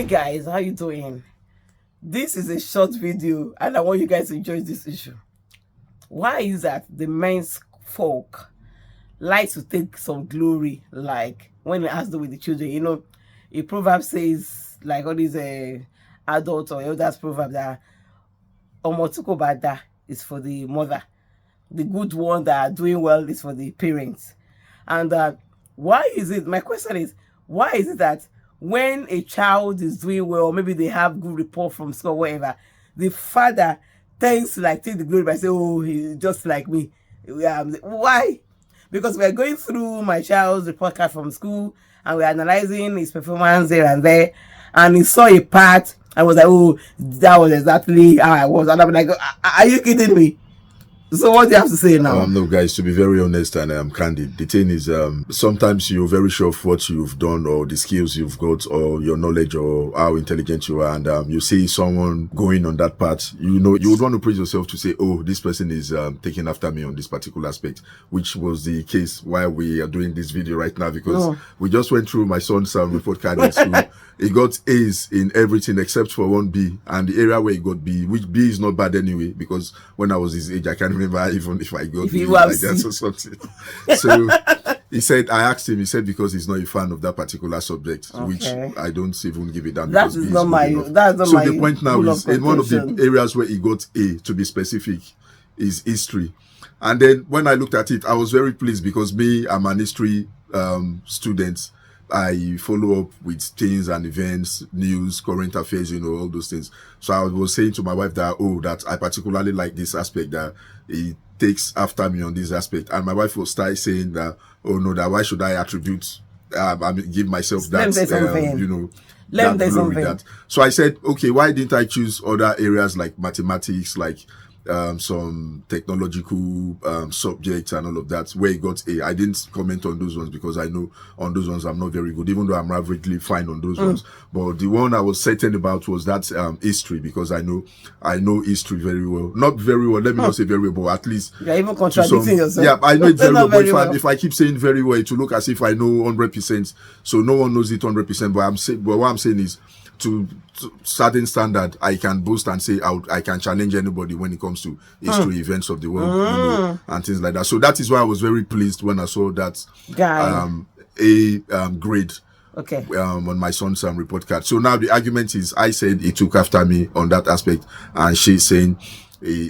Hey guys, how you doing? This is a short video and I want you guys to enjoy this issue. Why is that the men's folk like to take some glory, like when it has to do with the children? You know, a proverb says, like all these adults or elders proverb, that omotuko bada is for the mother, the good one that are doing well is for the parents. And why is it, my question is, why is it that when a child is doing well, maybe they have good report from school or whatever, the father tends to like take the glory by saying, oh, he's just like me. Why? Because we're going through my child's report card from school and we're analyzing his performance there and there, and he saw a part and was like, oh, that was exactly how I was. And I'm like, are you kidding me? So what do you have to say now? No, guys, to be very honest and candid, the thing is, sometimes you're very sure of what you've done or the skills you've got or your knowledge or how intelligent you are, and you see someone going on that path, you know, you would want to praise yourself to say, oh, this person is taking after me on this particular aspect, which was the case while we are doing this video right now, because we just went through my son's report card in school. He got A's in everything except for one B, and the area where he got B, which B is not bad anyway, because when I was his age, I can't remember even if I got B like that or something. So he said, I asked him, he said because he's not a fan of that particular subject, which I don't even give it down. That is not my, that's not so my. So the point now is, in one of the areas where he got A, to be specific, is history. And then when I looked at it, I was very pleased because me, I'm an history student. I follow up with things and events, news, current affairs, you know, all those things. So I was saying to my wife that, oh, that I particularly like this aspect, that he takes after me on this aspect. And my wife will start saying that, oh no, that why should I attribute, give myself that, you know, that glory, that. So I said, okay, why didn't I choose other areas like mathematics, like some technological subjects and all of that, where he got A? I didn't comment on those ones because I know on those ones I'm not very good, even though I'm averagely fine on those ones. But the one I was certain about was that history, because I know history very well. Not very well, let me not say very well, but at least you're even contradicting yourself. Yeah, I know it very well, but if I keep saying very well, it will look as if I know 100%. So no one knows it 100%. But what I'm saying is, to certain standard, I can boast and say I can challenge anybody when it comes to history, events of the world, you know, and things like that. So that is why I was very pleased when I saw that grade on my son's report card. So now the argument is, I said he took after me on that aspect, and she's saying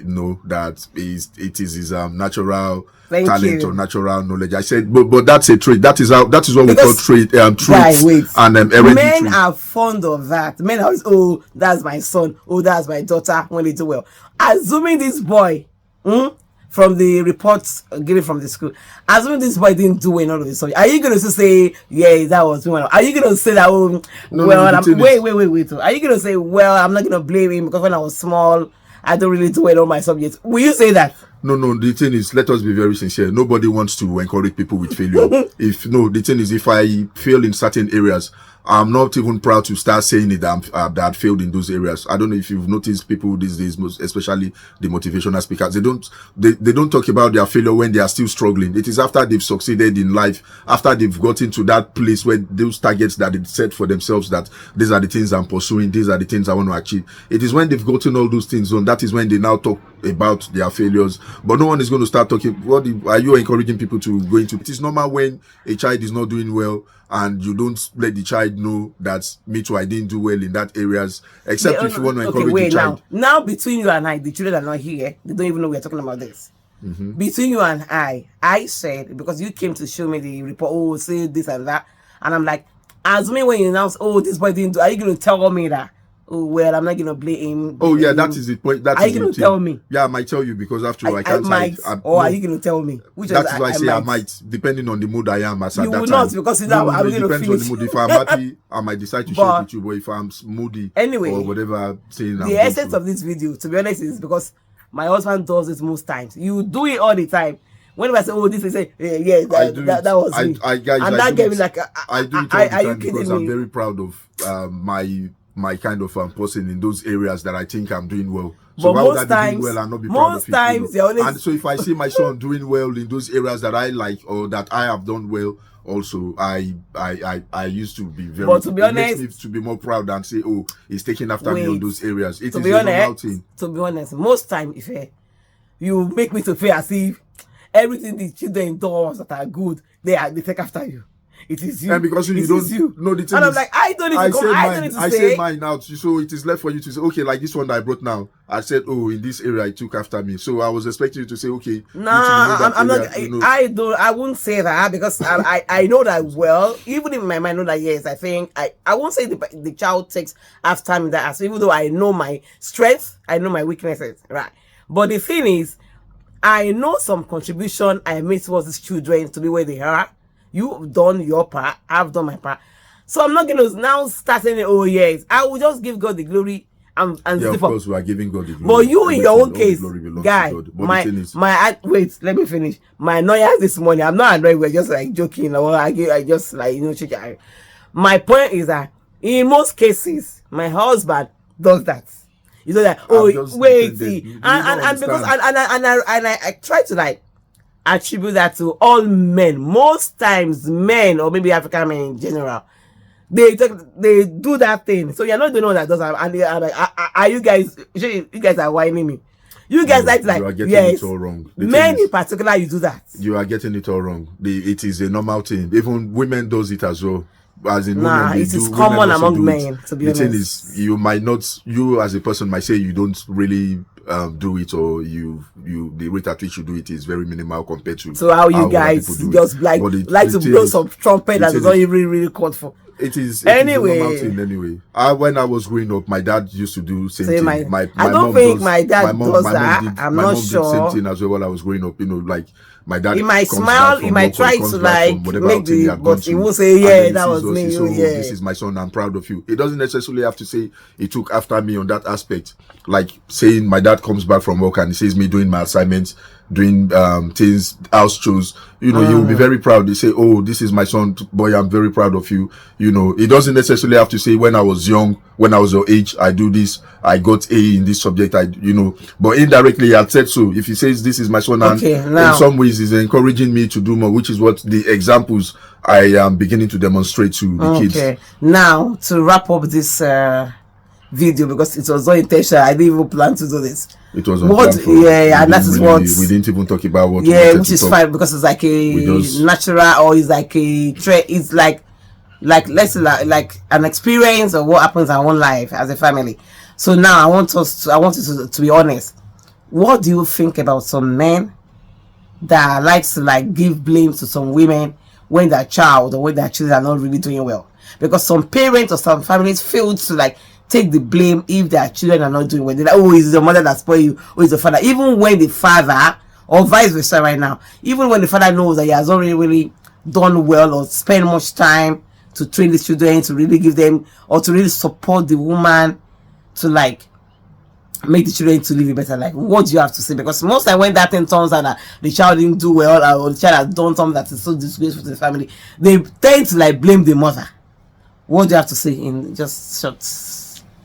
no, that it is his natural talent or natural knowledge. I said, but that's a trait. That is what we call traits and hereditary. Men are fond of that. Men are always, oh, that's my son, oh, that's my daughter, when they do well. Assuming this boy, from the reports given from the school, assuming this boy didn't do well in all of this, are you going to say, yeah, that was one? Are you going to say that, oh, wait. Are you going to say, well, I'm not going to blame him because when I was small, I don't really do well on my subjects? Will you say that? No, the thing is, let us be very sincere. Nobody wants to encourage people with failure. The thing is, if I fail in certain areas, I'm not even proud to start saying it that I failed in those areas. I don't know if you've noticed people these days, especially the motivational speakers, they don't talk about their failure when they are still struggling. It is after they've succeeded in life, after they've gotten to that place where those targets that they set for themselves, that these are the things I'm pursuing, these are the things I want to achieve. It is when they've gotten all those things on, that is when they now talk about their failures. But no one is going to start talking. What are you encouraging people to go into? It is normal when a child is not doing well and you don't let the child know that, me too, I didn't do well in that areas, except if you want to encourage the child. Now between you and I, the children are not here, they don't even know we're talking about this. Between you and I said, because you came to show me the report, oh, say this and that, and I'm like, assuming when you announce, oh, this boy didn't do, are you going to tell me that, oh, well, I'm not going to blame him? Oh, yeah, that is the point. Are you going to tell me? Yeah, I might tell you, because after all, I can't. Are you going to tell me? That is why I say I might, depending on the mood I am at that time. You will not, because I'm going to finish. On the mood. If I'm happy, I might decide to share it with you, but if I'm moody, anyway, or whatever, saying the essence of this video, to be honest, is because my husband does it most times. You do it all the time. Whenever I say, oh, this, I say, yeah, that was me. Guys, and that gave me like, I do it all the time because I'm very proud of my kind of person in those areas that I think I'm doing well. So but why would I most be doing times, well and not be proud of it? times, they're always... And so if I see my son doing well in those areas that I like or that I have done well, also I used to be very... But to be honest, it makes me to be more proud and say, oh, he's taking after me on those areas. It is a normal thing. To be honest, most time, if you make me to feel as if everything the children does that are good, they take after you. It is you. And because you don't know the thing. And I'm like, I don't need to come. I don't need to say mine out. So it is left for you to say, okay, like this one that I brought now. I said, oh, in this area, it took after me. So I was expecting you to say, okay. Nah, I'm not. I wouldn't say that because I know that well. Even in my mind, I know that yes, I think I won't say the child takes after me that as even though I know my strengths, I know my weaknesses, right? But the thing is, I know some contribution I made towards these children to be where they are. You've done your part, I've done my part. So I'm not going to now start saying, oh yes, I will just give God the glory and yeah, of course we are giving God the glory. But you in your own case, guy, wait, let me finish. My annoyance this morning, I'm not annoyed, we're just like joking or I just like, my point is that in most cases, my husband does that. You know that, oh wait, see, and because I try to like attribute that to all men. Most times men, or maybe African men in general, they do that thing. So you're not the one that does that. And they are like, are you guys are whining me. You guys like you are getting it all wrong. Men in particular, you do that. You are getting it all wrong. It is a normal thing. Even women does it as well. As in women, it is common among men, to be honest. The thing is, you might not, you as a person might say you don't really do it, or the rate at which you do it is very minimal compared to how you guys just like to blow some trumpet that is not even really called for. It is anyway. It is a normal thing anyway. When I was growing up, my dad used to do same thing. I don't think my dad does that. I'm not sure. Did same thing as well while I was growing up. You know, like my dad. He might smile. He might try to like make the, but he won't say, "Yeah, that was me." So this is my son. I'm proud of you. It doesn't necessarily have to say he took after me on that aspect. Like saying my dad comes back from work and he sees me doing my assignments, doing things, house chores. You know, he will be very proud. He say, "Oh, this is my son, boy. I'm very proud of you." You know, it doesn't necessarily have to say when I was young, when I was your age, I do this, I got A in this subject, but indirectly he had said so. If he says this is my son, and in some ways he's encouraging me to do more, which is what the examples I am beginning to demonstrate to the kids. Okay, now to wrap up this video, because it was not intentional, I didn't even plan to do this. It was and that is what we didn't even talk about what. Yeah, which is fine because it's like a natural, or it's like a trait. It's like let's say like an experience of what happens in our own life as a family. So now I want you to be honest. What do you think about some men that likes to like give blame to some women when their child or when their children are not really doing well? Because some parents or some families feel to like take the blame if their children are not doing well. They're like, oh, it's the mother that spoiled you, or it's the father. Even when the father, or vice versa right now, even when the father knows that he has not really done well or spent much time to train the children, to really give them, or to really support the woman to like make the children to live a better life. What do you have to say? Because most time when that thing turns out that the child didn't do well, or the child has done something that is so disgraceful to the family, they tend to like blame the mother. What do you have to say in just short?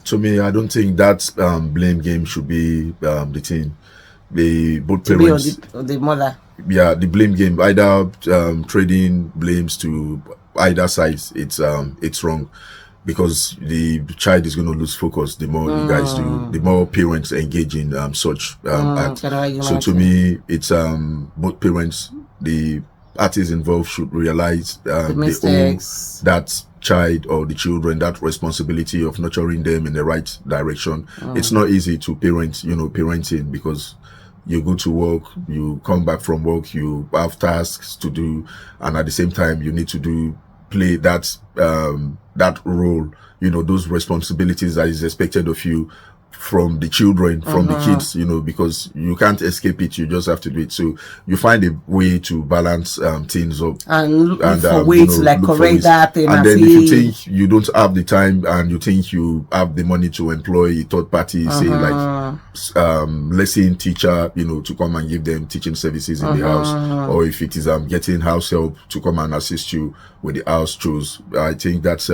To me, I don't think that blame game should be the thing. Both parents, on the mother. Yeah, the blame game. Either trading blames to either side, it's wrong, because the child is going to lose focus the more you guys do, the more parents engage in such act. So to me, it's both parents, the parties involved should realize they own that child or the children that responsibility of nurturing them in the right direction. It's not easy to parenting, because you go to work, you come back from work, you have tasks to do, and at the same time you need to play that that role, those responsibilities that is expected of you from the children, from the kids, because you can't escape it. You just have to do it. So you find a way to balance things up and look for ways to like correct that thing. And then if you think you don't have the time and you think you have the money to employ a third party, say like lesson teacher, to come and give them teaching services in the house, or if it is getting house help to come and assist you with the house chores, I think that's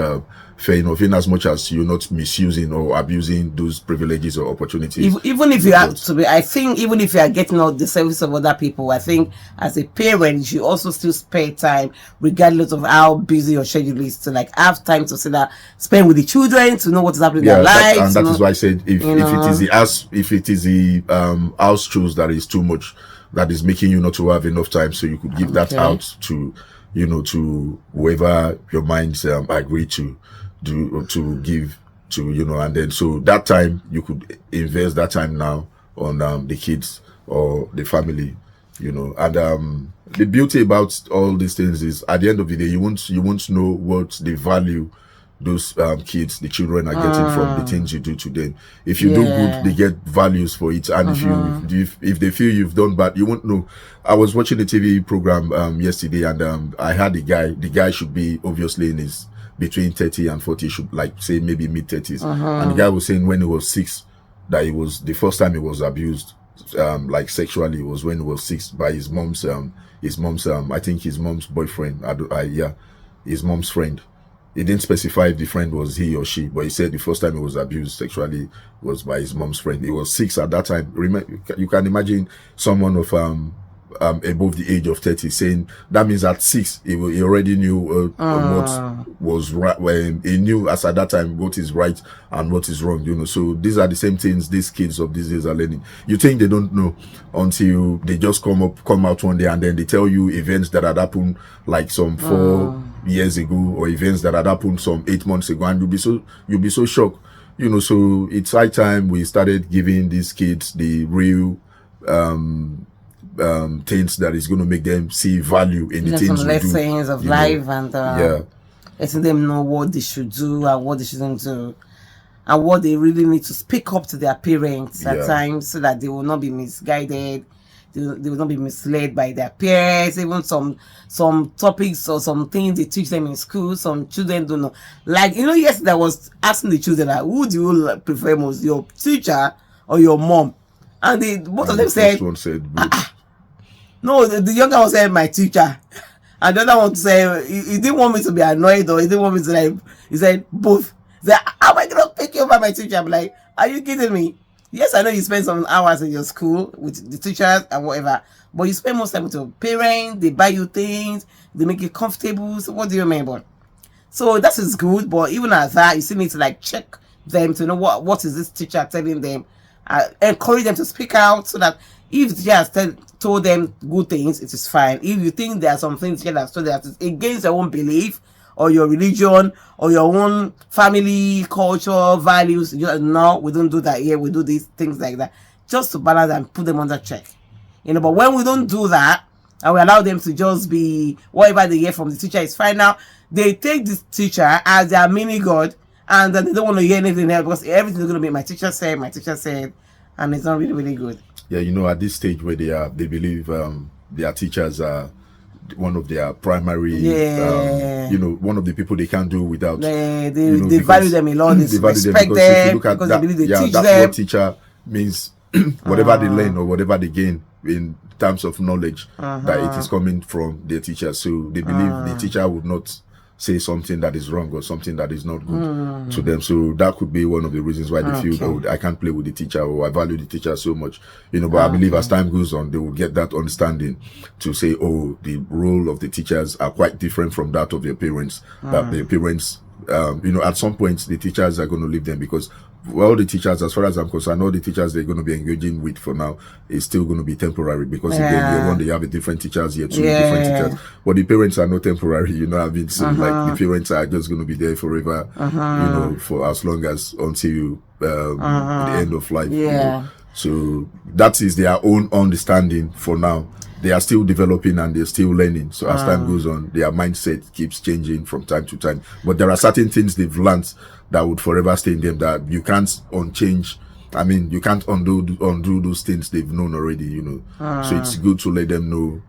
fair enough, in as much as you're not misusing or abusing those privileges privileges or opportunities. Even if you have to be, I think even if you are getting all the service of other people, I think as a parent you should also still spare time, regardless of how busy your schedule is, to like have time to sit down, spend with the children, to know what is happening in their lives. And that is why I said if it is the house chores that is too much, that is making you not to have enough time, so you could give that out to, you know, to whoever your minds agree to do, to give to, you know, and then so that time you could invest that time now on the kids or the family, you know. And the beauty about all these things is at the end of the day you won't know what the value those kids, the children, are getting from the things you do to them. If you do good, they get values for it, and if they feel you've done bad, you won't know. I was watching a TV program yesterday, and I had the guy should be obviously in his between 30 and 40, should like say maybe mid 30s, and the guy was saying when he was 6 that he was the first time he was abused like sexually was when he was 6 by his mom's I think his mom's boyfriend, his mom's friend. He didn't specify if the friend was he or she, but he said the first time he was abused sexually was by his mom's friend. He was 6 at that time. You can imagine someone of above the age of 30 saying that means at 6 he already knew what was right, when he knew as at that time what is right and what is wrong, you know. So these are the same things these kids of these days are learning. You think they don't know until they just come out one day and then they tell you events that had happened like some 4 years ago, or events that had happened some 8 months ago, and you'll be so shocked, you know. So it's high time we started giving these kids the real things that is going to make them see value in the things we do. Lessons of life, and letting them know what they should do and what they shouldn't do, and what they really need to speak up to their parents at times, so that they will not be misguided, they will not be misled by their parents. Even some topics or some things they teach them in school, some children don't know. Like, you know, yesterday I was asking the children, like, who do you prefer most, your teacher or your mom? And both of them said, one said no, the younger one said my teacher, and the other one said he didn't want me to be annoyed, or he didn't want me to, like, he said both. He said, how am I gonna pick you over my teacher? I'm like, are you kidding me? Yes, I know you spend some hours in your school with the teachers and whatever, but you spend most time with your parents. They buy you things, they make you comfortable. So what do you remember? So that is good, but even at that, you still need to like check them to know what is this teacher telling them. Encourage them to speak out, so that if the teacher has told them good things, it is fine. If you think there are some things the teacher has told that is against your own belief or your religion or your own family culture values, no, we don't do that here, we do these things like that, just to balance and put them under check, you know. But when we don't do that and we allow them to just be whatever they hear from the teacher is fine, now they take this teacher as their mini god, and then they don't want to hear anything else, because everything is going to be my teacher said, and it's not really, really good. Yeah, you know, at this stage where they believe their teachers are one of their primary, you know, one of the people they can't do without. They value them a lot. They respect them, if you look at because that, they believe they teach that them. word teacher means whatever they learn or whatever they gain in terms of knowledge, that it is coming from their teacher. So they believe the teacher would not say something that is wrong or something that is not good to them. So that could be one of the reasons why they feel, oh, I can't play with the teacher, or I value the teacher so much, you know. But I believe as time goes on, they will get that understanding to say, oh, the role of the teachers are quite different from that of their parents. That their parents, you know, at some point the teachers are going to leave them, because all the teachers, as far as I'm concerned, all the teachers they're going to be engaging with for now is still going to be temporary, because again, they have a different teachers here, different teachers. But the parents are not temporary, you know. I mean, so like the parents are just going to be there forever, you know, for as long as until the end of life. You know? So that is their own understanding for now. They are still developing and they're still learning. So as time goes on, their mindset keeps changing from time to time. But there are certain things they've learned that would forever stay in them, that you can't unchange. I mean, you can't undo those things they've known already, you know. So it's good to let them know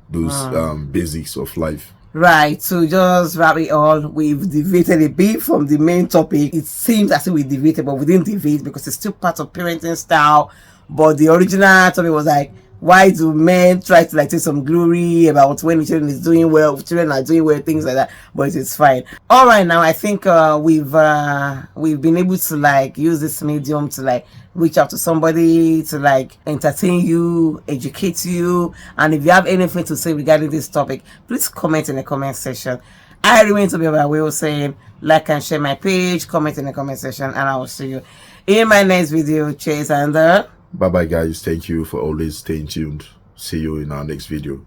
those basics of life. Right, so just wrap it all, we've deviated a bit from the main topic. It seems as if we deviated, but we didn't deviate, because it's still part of parenting style. But the original topic was like, Why do men try to like take some glory about when the children is doing well, children are doing well, things like that? But it's fine. All right, now I think we've been able to like use this medium to like reach out to somebody, to like entertain you, educate you. And if you have anything to say regarding this topic, please comment in the comment section. I remain to be by way of saying like and share my page, comment in the comment section, and I will see you in my next video. Cheers and bye bye guys. Thank you for always staying tuned. See you in our next video.